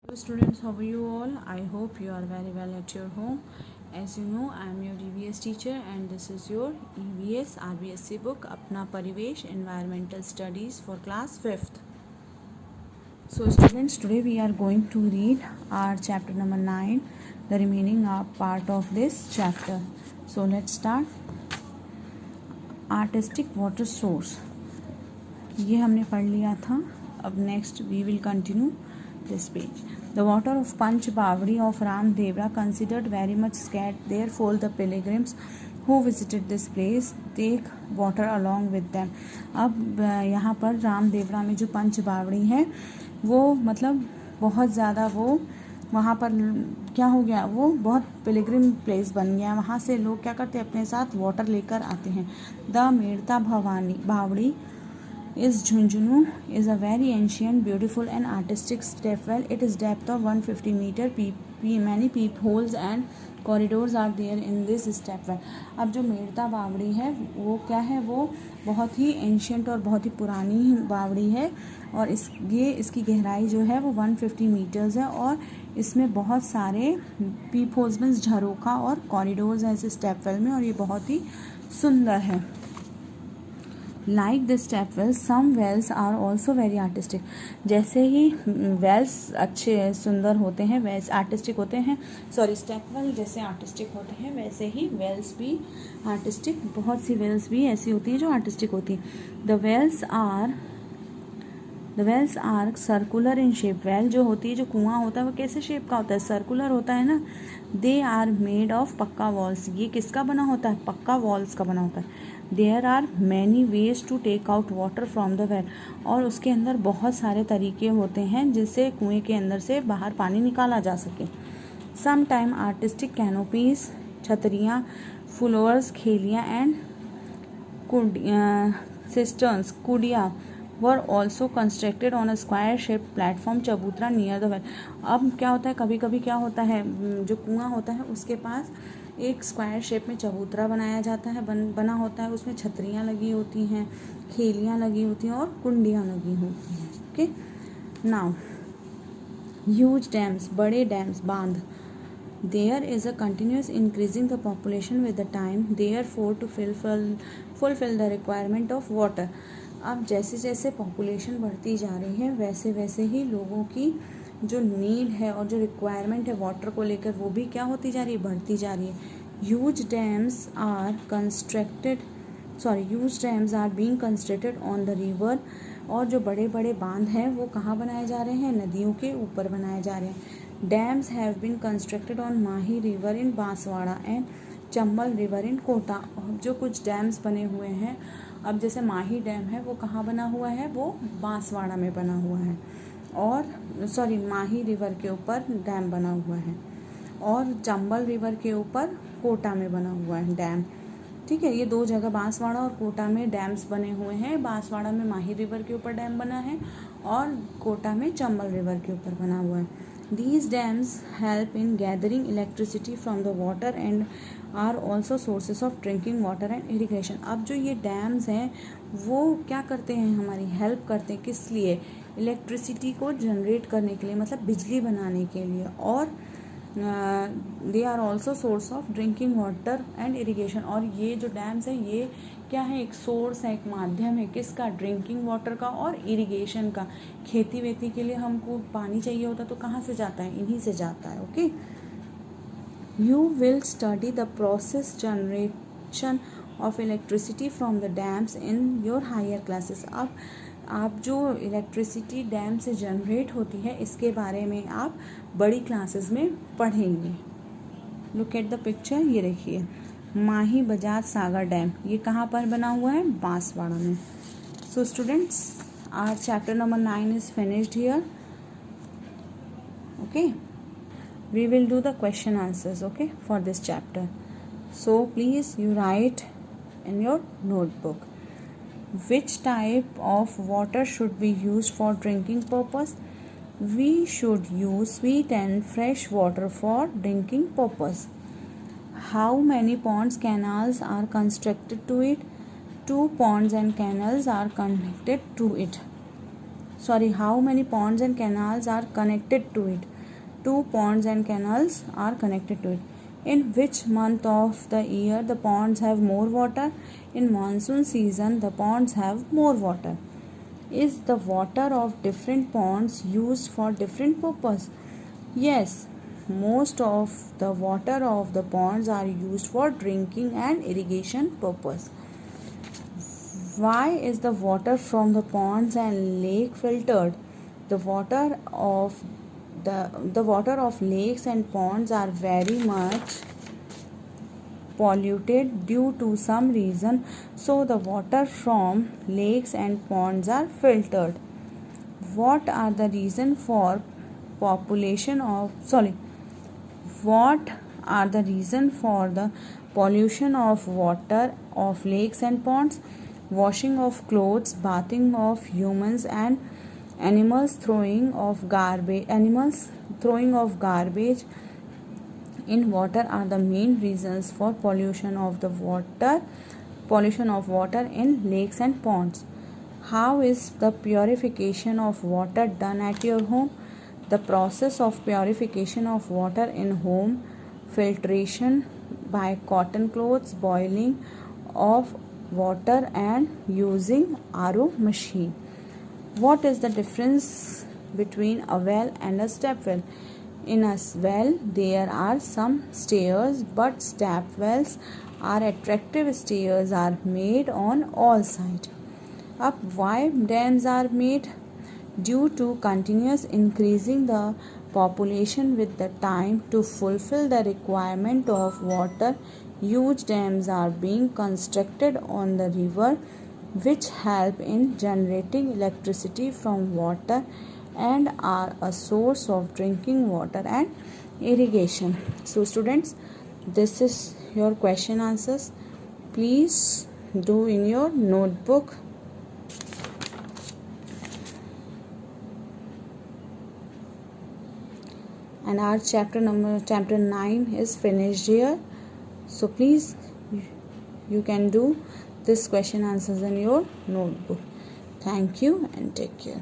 Hello students, how are you all? I hope you are very well at your home. As you know, I am your EVS teacher and this is your EVS RBSC book Apna Parivesh Environmental Studies for class 5th. So students, today we are going to read our chapter number 9, the remaining part of this chapter. So let's start. Artistic water source. ये हमने पढ़ लिया था. अब next we will continue this page. The water of Panch Bavdi of Ramdevra considered very much scarce. Therefore, the pilgrims who visited this place take water along with them. अब यहाँ पर रामदेवरा में जो पंच बावड़ी है वो मतलब बहुत ज़्यादा वो वहाँ पर क्या हो गया, वो बहुत पिलग्रिम प्लेस बन गया. वहाँ से लोग क्या करते हैं, अपने साथ वाटर लेकर आते हैं. द मेड़ता भवानी बावड़ी is Jhunjhunu is a very ancient, beautiful and artistic step well. It is depth of 150 meter. Many peepholes and corridors are there in this step well. अब जो मेड़ता बावड़ी है वो क्या है, वो बहुत ही एंशियंट और बहुत ही पुरानी बावड़ी है और इसकी गहराई जो है वो 150 मीटर्स है और इसमें बहुत सारे पीपहोल्स मीन्स झरोखा और कॉरिडोर्स हैं इस स्टेप वेल में और ये बहुत ही सुंदर है. Like the step wells, some wells are also very artistic. जैसे ही wells अच्छे सुंदर होते हैं, wells artistic होते हैं, step well जैसे artistic होते हैं वैसे ही wells भी artistic, बहुत सी wells भी ऐसी होती है जो artistic होती है. The wells are circular in shape. well जो होती है, जो कुआं होता है वो कैसे शेप का होता है, सर्कुलर होता है ना. They are made of पक्का walls. ये किसका बना होता है, पक्का walls का बना होता है. There are many ways to take out water from the well. और उसके अंदर बहुत सारे तरीके होते हैं जिससे कुएं के अंदर से बाहर पानी निकाला जा सके. Sometime artistic canopies, छतरियाँ, flowers, खेलियाँ and cisterns, Kudiya were also constructed on a square shaped platform चबूतरा near the well. अब क्या होता है, कभी कभी क्या होता है, जो कुआं होता है उसके पास एक स्क्वायर शेप में चबूतरा बनाया जाता है, बना होता है. उसमें छतरियाँ लगी होती हैं, खेलियाँ लगी होती हैं और कुंडियाँ लगी होती हैं. ओके, नाउ ह्यूज डैम्स, बड़े डैम्स, बांध. There is a continuous increasing the population with the time, therefore to fulfil the requirement of water. अब जैसे जैसे पॉपुलेशन बढ़ती जा रही है वैसे वैसे ही लोगों की जो नीड है और जो रिक्वायरमेंट है वाटर को लेकर वो भी क्या होती जा रही है, बढ़ती जा रही है. Huge dams are being constructed on the river. और जो बड़े बड़े बांध हैं वो कहाँ बनाए जा रहे हैं, नदियों के ऊपर बनाए जा रहे हैं. Dams have been constructed on Mahi river in Banswara and Chambal river in Kota. जो कुछ डैम्स बने हुए हैं, अब जैसे माही डैम है वो कहाँ बना हुआ है, वो बांसवाड़ा में बना हुआ है. और माही रिवर के ऊपर डैम बना हुआ है और चंबल रिवर के ऊपर कोटा में बना हुआ है डैम. ठीक है, ये दो जगह बांसवाड़ा और कोटा में डैम्स बने हुए हैं. बांसवाड़ा में माही रिवर के ऊपर डैम बना है और कोटा में चंबल रिवर के ऊपर बना हुआ है. These dams help in gathering electricity from the water and are also sources of drinking water and irrigation. अब जो ये डैम्स हैं वो क्या करते हैं, हमारी हेल्प करते हैं. किस लिए, इलेक्ट्रिसिटी को जनरेट करने के लिए, मतलब बिजली बनाने के लिए. और they are also source of drinking water and irrigation. और ये जो डैम्स हैं ये क्या है, एक सोर्स है, एक माध्यम है किसका, ड्रिंकिंग वाटर का और इरीगेशन का. खेती वेती के लिए हमको पानी चाहिए होता तो कहाँ से जाता है, इन्हीं से जाता है. Okay, you will study the process generation of electricity from the dams in your higher classes. अब आप जो इलेक्ट्रिसिटी डैम से जनरेट होती है इसके बारे में आप बड़ी क्लासेस में पढ़ेंगे. लुक एट द पिक्चर, ये देखिए माही बजाज सागर डैम, ये कहाँ पर बना हुआ है, बांसवाड़ा में. So students, our chapter number 9 is finished here. Okay, we will do the question answers okay for this chapter. So please you write in your notebook. Which type of water should be used for drinking purpose? We should use sweet and fresh water for drinking purpose. How many ponds, canals are constructed to it? 2 ponds and canals are connected to it. How many ponds and canals are connected to it? 2 ponds and canals are connected to it. In which month of the year the ponds have more water? In monsoon season, the ponds have more water. Is the water of different ponds used for different purpose? Yes, most of the water of the ponds are used for drinking and irrigation purpose. Why is the water from the ponds and lake filtered? The water of lakes and ponds are very much polluted due to some reason, so the water from lakes and ponds are filtered. What are the reason for what are the reason for the pollution of water of lakes and ponds? Washing of clothes, bathing of humans, and animals throwing of garbage in water are the main reasons for pollution of water in lakes and ponds. How is the purification of water done at your home? The process of purification of water in home: filtration by cotton cloths, boiling of water, and using RO machine. What is the difference between a well and a step well? In a well, there are some stairs, but step wells are attractive stairs are made on all sides. Why dams are made? Due to continuous increasing the population with the time to fulfill the requirement of water, huge dams are being constructed on the river, which help in generating electricity from water and are a source of drinking water and irrigation. So students, this is your question answers. Please do in your notebook. And our chapter 9 is finished here. So please, you can do this question answers in your notebook. Thank you and take care.